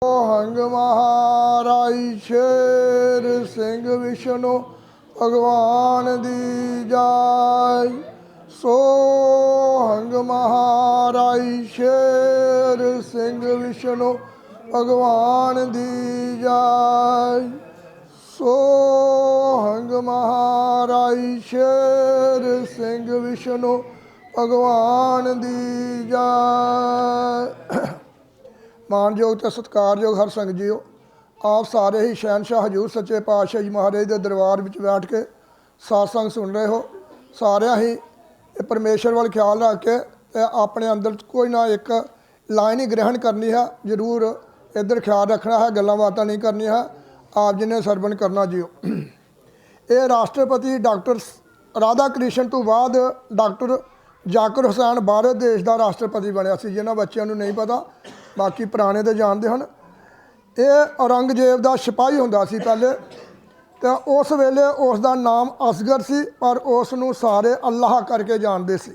हंग महाराज शेर सिंह विष्णु भगवान दी जाय। सो हंग महाराज शेर सिंह विष्णु भगवान दी जाय। सो हंग महाराज शेर सिंह विष्णु भगवान दी जाय। मानयोग तो सत्कारयोग हर संग जीओ, आप सारे ही शहनशाह हजूर सच्चे पातशाह जी महाराज के दरबार में बैठ के सत्संग सुन रहे हो। सारे ही परमेश्वर वाल ख्याल रख के अपने अंदर कोई ना एक लाइन ही ग्रहण करनी है, जरूर इधर ख्याल रखना है, गल्लां बातां नहीं करनी है, आप जिन्हें सरवण करना जीओ। ये राष्ट्रपति डॉक्टर राधा कृष्ण तो बाद डॉक्टर जाकिर हुसैन भारत देश का राष्ट्रपति बनया सी, जिन्होंने बच्चों को नहीं पता, बाकी पुराने तो जानते हैं। ये औरंगजेब का सिपाही होंदा सी पहले, तो उस वेले उसका नाम असगर सी, पर उसनू सारे अल्लाह करके जानते सी।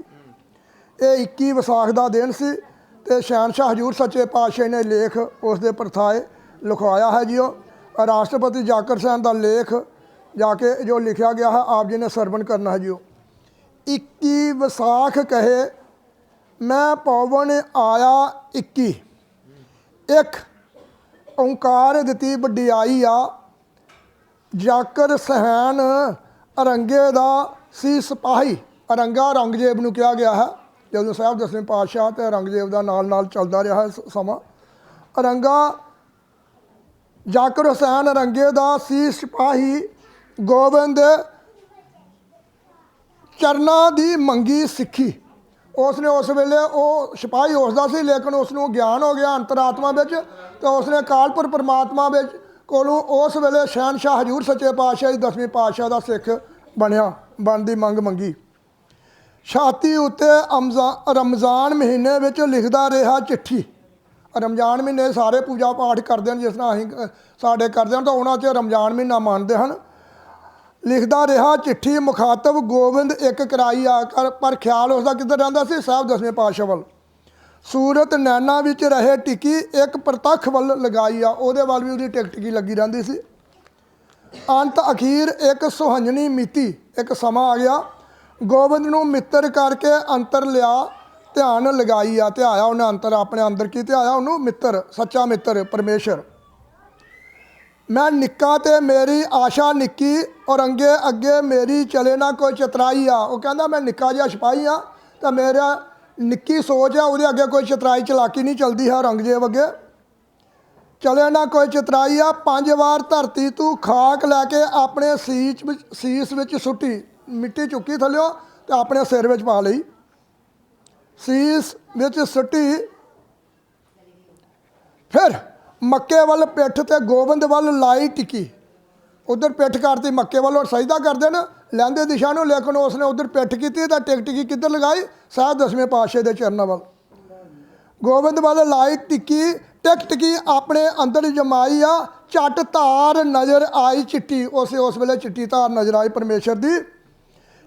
ये 21 विसाख का दिन सी, तो शहनशाह हजूर सच्चे पातशाह ने लेख उसके परथाए लिखवाया है जी। राष्ट्रपति जाकिर हुसैन का लेख जाके जो लिखा गया है, आप जी ने सरवण करना है जी। 21 विसाख कहे मैं पवन आया 21, एक ओंकार दिती वडियाई आ, जाकिर सहन अरंगे दा सी सिपाही। अरंगा औरंगजेब नूं कहा गया है, जो साहब 10वें पातशाह तो औरंगजेब का नाल नाल चलता रहा है समा। अरंगा जाकिर हुसैन अरंगे दा सी सिपाही, गोबिंद चरना दी मंगी सिक्खी। उसने उस वेले वो सिपाही उसका सी, लेकिन उसनों ज्ञान हो गया अंतरात्मा बिच, तो उसने कालपुर परमात्मा कोलों उस वेले शहनशाह हजूर सच्चे पातशाह 10वें पातशाह का सिख बनया, बन की मंग मंगी। छाती उत्ते रमज़ान महीने में लिखता रहा चिट्ठी। रमज़ान महीने सारे पूजा पाठ करते हैं, जिस तरह अं साढ़े करते हैं, तो उन्होंने रमज़ान महीना मानते हैं। लिखता रहा चिट्ठी मुखातब गोबिंद एक कराई आकर, पर ख्याल उसका किधर रहा सी, साहब 10वें पातशाह वल। सूरत नैना विच रहे टिकी, एक प्रतख वल लगाई आ, वो वाल भी उसकी टिक टिकी लगी रही सी। अंत अखीर एक सुहंजनी मिति, एक समा आ गया, गोबिंद नूं मित्र करके अंतर लिया, ध्यान लगाई आ, ध्याया उन्हें अंतर, अपने अंदर की ध्याया उन्होंने मित्र, सच्चा मित्र परमेश्वर। मैं निक्का ते मेरी आशा निक्की, और अंगे अगे मेरी चले ना कोई चतराई आ। वो कहता मैं निक्का जिहा सिपाही हाँ, तो मेरा निक्की सोच है, वो अगे कोई चतराई चलाकी नहीं चलती है औरंगजेब अगे। चले ना कोई चतराई आ, 5 बार धरती तू खाक लैके अपने सीस विच सुट्टी, मिट्टी चुकी थल्यों तो अपने सिर विच पा लई, सीस विच सुट्टी। फिर मक्के वाल पिठ ते गोबिंद वाल लाई टिकी, उधर पिठ करती मक्के वाल, और सजदा करते हैं लैंदे दिशा में, लेकिन उसने उधर पिठ की तो टिक टिकी किधर लगाई, साहब 10वें पातशाह के चरणों वाल। गोबिंद वाल लाई टिकी, टिक टिकी अपने अंदर जमाई आ, झट धार नज़र आई चिट्टी। उस वेले चिट्टी धार नज़र आई परमेश्वर की,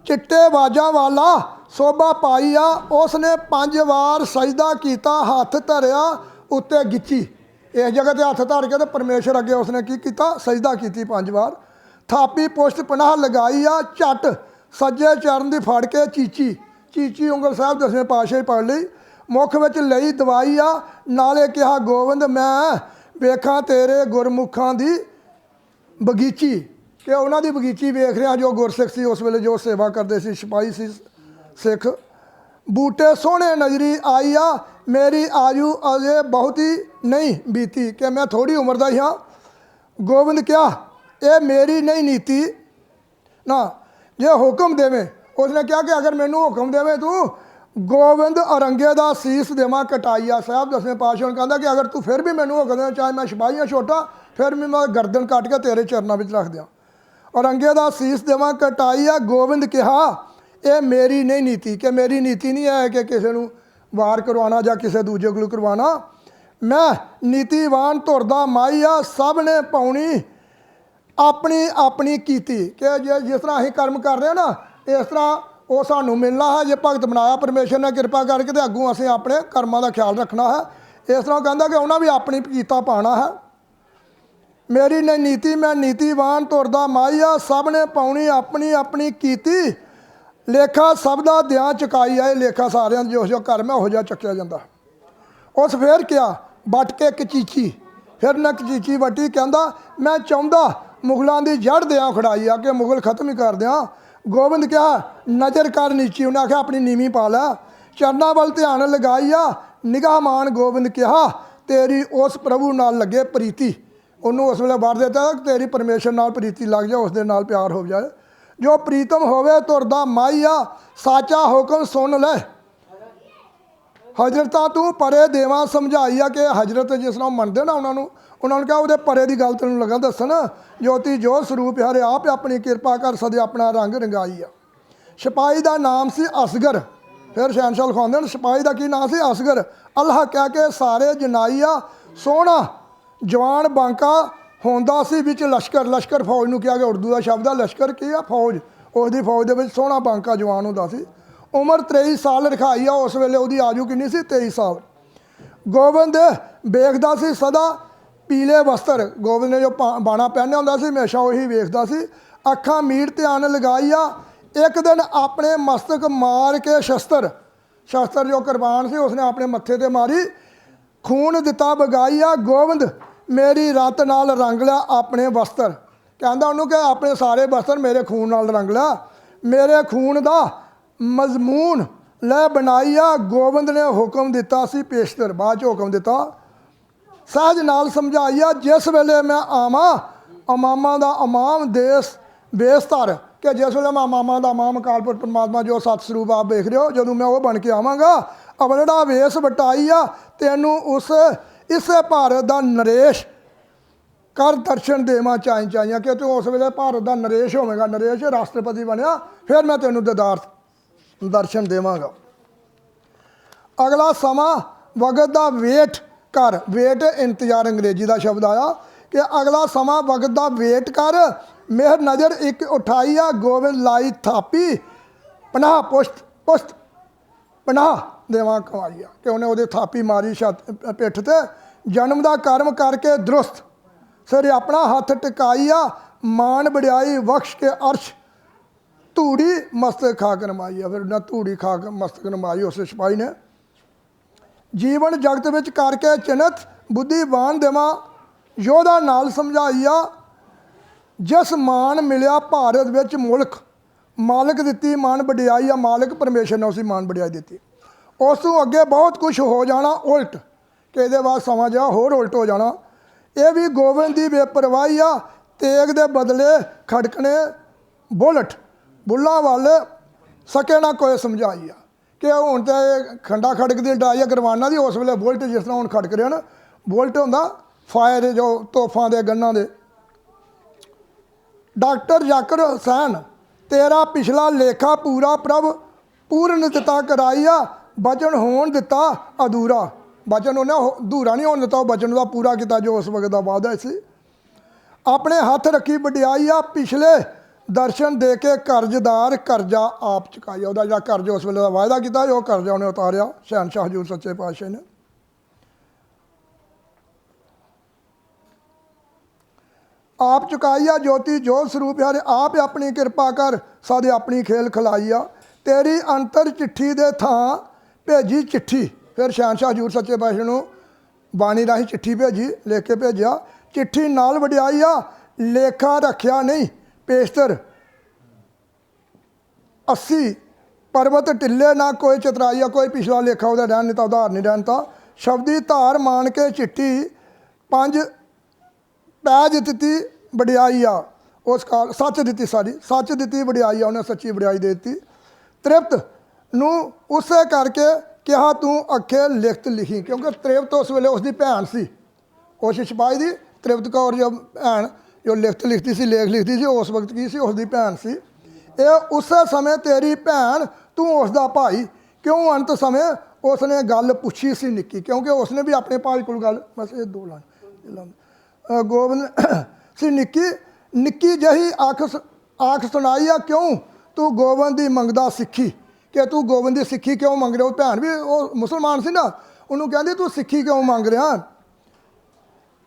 चिट्टे बाजा वाला शोभा पाई आ। उसने 5 बार सजदा किया, हथ धरिया उत्ते गिची, इस जगह पर हथ धर के तो परमेश्वर अगे उसने की किया, सजदा की 5 बार। थापी पुष्ट पनाह लगाई आ, झट सज्जे चरण की फड़ के चीची, चीची उंगल साहब 10वें पातशाह पढ़ ली, मुख विच लई दवाई आ, नाले कहा गोबिंद मैं वेखा तेरे गुरमुखां दी बगीची, कि उन्हों की बगीची वेख रहा जो गुरसिख सी उस वेले, जो सेवा करते सी, सिपाही सी सिख। बूटे सोहने नजरी आई आ, मेरी आयु अजे बहुती नहीं बीती, कि मैं थोड़ी उम्र का ही हाँ। गोबिंद क्या ये मेरी नहीं नीति ना, जे हुक्म देवे, उसने कहा कि अगर मैनू हुक्म देवे तू गोबिंद औरंगे का सीस देवा कटाई आ। साहब 10वें पातशाह कहता कि अगर तू फिर भी मैनू हुक्म दे, चाहे मैं सिपाही हाँ छोटा, फिर भी मैं गर्दन कट के तेरे चरणों में रख दिया, औरंगे का सीस देवा कटाई आ। गोबिंद कहा ये मेरी नहीं नीति, कि मेरी नीति नहीं है कि किसी को वार करवाना या किसी दूजे को करवाना, मैं नीतिवान धुरदा माई आ, सब ने पाउनी अपनी अपनी कीती, कि जिस तरह असीं कर्म कर रहे हैं ना, इस तरह वो सानू मिलना है। जे भगत बनाया परमेश्वर ने कृपा करके, तो अगों असीं अपने कर्मां का ख्याल रखना है। इस तरह कहता कि उन्हें भी अपनी कीता पाना है। मेरी ने नीति मैं नीतिवान तुरदा माईया, सब ने पाउनी अपनी अपनी कीती, लेखा सब का दियाँ चुकाई है। लेखा सारे जो जो घर में हो जा चुकया जाता। उस फिर क्या बट के कचीची, फिर ने कचीची वटी, कहता मैं चाहता मुगलों की जड़ दियाँ खड़ाई आ, कि मुगल खत्म ही कर दियाँ। गोबिंद क्या नज़र कर नीची, उन्हें आख्या अपनी नीवी पा लै, चरना वाल ध्यान लगाई आ, निगाह मान गोबिंद कहा तेरी उस प्रभु नाल लगे प्रीति। उन्होंने उस वेले वर देता तेरी परमेश्वर नाल प्रीति लग जाए, उसके नाल प्यार हो जाए। जो प्रीतम होवे तुरदा माईया, साचा हुक्म सुन ले, हजरत तू परे देवा समझाई आ। कि हजरत जिस तरह मनते ना उन्होंने कहा वो परे की गल तेन लगा दसन, ज्योति जो स्वरूप हरे आप अपनी कृपा कर सदे अपना रंग रंगाई आ। सिपाही का नाम से असगर, फिर शहनशाह लिखाते सिपाही का की नाम से असगर, अल्लाह कह के सारे जनाई आ, सोहना जवान बांका होंदा सी विच लश्कर। लश्कर फौज में क्या गया, उर्दू का शब्द है लश्कर की आ फौज, उसकी फौज के सोहना बांका जवान होंदा सी। उम्र 23 साल रखाई आ, उस वेले उसकी आयु कितनी सी 23 साल। गोबिंद वेखदा सी सदा पीले वस्त्र, गोबिंद ने जो बाणा पहनया होंदा सी हमेशा वही वेखदा सी। अखा मीट ध्यान लगाई आ, एक दिन अपने मस्तक मार के शस्त्र, शस्त्र जो कुरबान सी उसने अपने मत्थे ते मारी, खून दिता बगाई आ। गोबिंद मेरी रत नाल रंग लिया अपने वस्त्र, कहता उन्होंने कि अपने सारे वस्त्र मेरे खून नाल रंग लिया, मेरे खून का मजमून लै बनाई आ। गोबिंद ने हुक्म दिता सी पेशतर, बाद हुक्म दिता सहज नाल समझाई आ, जिस वेले मैं आवां अमामा दा अमाम देश बेसतर, कि जिस वेले मैं अमामा दा अमाम अकालपुर परमात्मा जो सत स्वरूप आप देख रहे हो, जो मैं वो बन के आवांगा, अवलड़ा वेस वटाई आ, तेनू उस इसे भारत का नरेश कर दर्शन देवा चाई चाहिए, कि तू उस वेले भारत का नरेश होवेगा, नरेश राष्ट्रपति बनया, फिर मैं तेनू दीदार दर्शन देवांगा। अगला समा वगत का वेट कर, वेट इंतजार अंग्रेजी का शब्द आया, कि अगला समा वगत का वेट कर, मेहर नज़र एक उठाई आ। गोबिंद लाई थापी, पनाह पुश्त पुश्त पनाह देवा कमाई आ, कि उन्हें वो थापी मारी छत पिठ ते, जन्म का कर्म करके दुरुस्त, सिर अपना हथ टिकाई आ, मान बड़ियाई बख्श के अर्श, धूड़ी मस्तक खाक नमाई आ। फिर उन्हें धूड़ी खाक मस्तक नमाई उस सिपाही ने। जीवन जगत विच करके चिन्हत, बुद्धिवान देवा योधा नाल समझाई आ, जिस मान मिलिया भारत विच मुल्क, मालिक दिती मान वडियाई आ, मालिक परमेश्वर ने उसी मान वडियाई दी। उस तों अगे बहुत कुछ हो जाना उल्ट, कि ये बाद समा जा होर उल्ट हो जाना। ये भी गोबिंद की बेपरवाही आ, तेग दे बदले खड़कने बुलट, बुल्लां वाले सके ना कोई समझाई आ, कि हुण तो खंडा खड़क दी डाई आ करवाना दी, उस वेले बुलट जिस तरह हुण खड़क रहे हैं, बुलट हुंदा फायर जो तोफां दे गन्नां दे। डॉक्टर जाकिर हुसैन तेरा पिछला लेखा पूरा प्रभ, पूर्ण दिता कराइया, बचन होन दिता अधूरा, बचन उन्हें अधूरा नहीं होने दिता, बचन का पूरा किया जो उस वक्त का वादा सी। अपने हथ रखी वडियाई आ, पिछले दर्शन दे के कर्जदार कर्जा आप चुकाया, वह जो कर्ज उस वेले का वायदा किया वो कर्जा उन्हें उतारिया शहनशाह हजूर सच्चे पातशाह ने। आप चुकाइया ज्योति जो स्वरूप हरे आप अपनी कृपा कर सादे अपनी खेल खिलाइया, तेरी अंतर चिट्ठी दे थां भेजी चिट्ठी। फिर शहनशाह हजूर सच्चे पातशाह नूं बाणी राही चिट्ठी भेजी, लिख के भेजा, चिट्ठी नाल वडियाइया लेखा रखिया नहीं पेशतर, 80 पर्वत टिल्ले ना कोई चतराइया, कोई पिछला लेखा वह रहन नहीं था, उधार नहीं रहनता। शब्दी धार मान के चिट्ठी 5 पैज दिती वडियाई आ, उस काल सच दिती, सारी सच दिती वडियाई आ, उन्हें सच्ची वडियाई दे दी। तृप्त नूं उसे करके कहा तू अखे लिखत लिखी, क्योंकि तृप्त उस वेले उसकी भैन सी, उस सिपाही की तृप्त कौर जो भैन जो लिखत लिखती सी, लेख लिखती सी, उस वक्त की सी उसकी भैन सी। ये उस समय तेरी भैन तू उसका भाई, क्यों अंत समय उसने गल पूछी सी निक्की, क्योंकि उसने भी अपने भाई को गल, बस ये 2 लाइन गोबिंद सी निक्की, निक्की जही आख सुनाई आ, क्यों तू गोबिंद की मंगदा सिक्खी, कि तू गोबिंद की सिक्खी क्यों मंग रहे हो। भैन भी वो मुसलमान सी ना, ਉਹਨੂੰ ਕਹਿੰਦੇ ਤੂੰ ਸਿੱਖੀ ਕਿਉਂ ਮੰਗ ਰਿਹਾ?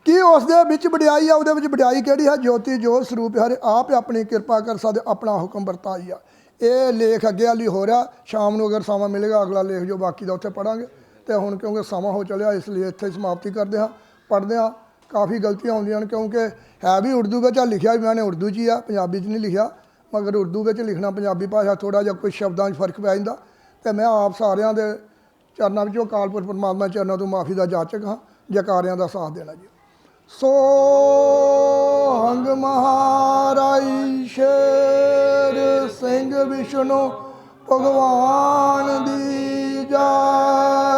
ਕੀ ਉਸ ਦੇ ਵਿੱਚ ਵਡਿਆਈ ਆ? ਉਹਦੇ ਵਿੱਚ ਵਡਿਆਈ ਕਿਹੜੀ ਹੈ? ਜੋਤੀ ਜੋਤ ਸਰੂਪ ਹਰੇ ਆਪ ਆਪਣੀ ਕਿਰਪਾ ਕਰ ਸਕਦੇ, ਆਪਣਾ ਹੁਕਮ ਵਰਤਾਈ ਆ। ਇਹ ਲੇਖ ਅੱਗੇ ਵਾਲੀ ਹੋ ਰਿਹਾ, ਸ਼ਾਮ ਨੂੰ ਅਗਰ ਸਮਾਂ ਮਿਲੇਗਾ ਅਗਲਾ ਲੇਖ ਜੋ ਬਾਕੀ ਦਾ ਉੱਥੇ ਪੜ੍ਹਾਂਗੇ। ਤੇ ਹੁਣ ਕਿਉਂਕਿ ਸਮਾਂ ਹੋ ਚੱਲਿਆ, ਇਸ ਲਈ ਇੱਥੇ ਸਮਾਪਤੀ ਕਰਦੇ ਹਾਂ। ਪੜ੍ਹਦੇ ਹਾਂ, ਕਾਫੀ ਗਲਤੀਆਂ ਆਉਂਦੀਆਂ ਨੇ ਕਿਉਂਕਿ ਹੈ ਵੀ ਉਰਦੂ ਵਿੱਚ ਆ, ਲਿਖਿਆ ਵੀ ਮੈंने ਉਰਦੂ 'ਚ ਹੀ ਆ, ਪੰਜਾਬੀ 'ਚ ਨਹੀਂ ਲਿਖਿਆ। ਮਗਰ ਉਰਦੂ ਵਿੱਚ ਲਿਖਣਾ ਪੰਜਾਬੀ ਭਾਸ਼ਾ ਥੋੜ੍ਹਾ ਜਿਹਾ ਕੁਝ ਸ਼ਬਦਾਂ 'ਚ ਫਰਕ ਪੈ ਜਾਂਦਾ। ਅਤੇ ਮੈਂ ਆਪ ਸਾਰਿਆਂ ਦੇ ਚਰਨਾਂ ਵਿੱਚੋਂ ਅਕਾਲ ਪੁਰਖ ਪਰਮਾਤਮਾ ਚਰਨਾਂ ਤੋਂ ਮਾਫੀ ਦਾ ਜਾਚਕ ਹਾਂ। ਜਕਾਰਿਆਂ ਦਾ ਸਾਥ ਦੇਣਾ ਜੀ। ਸੋਹੰਗ ਮਹਾਰਾਜ ਸ਼ੇਰ ਸਿੰਘ ਵਿਸ਼ਨੂੰ ਭਗਵਾਨ ਦੀ ਜੈ।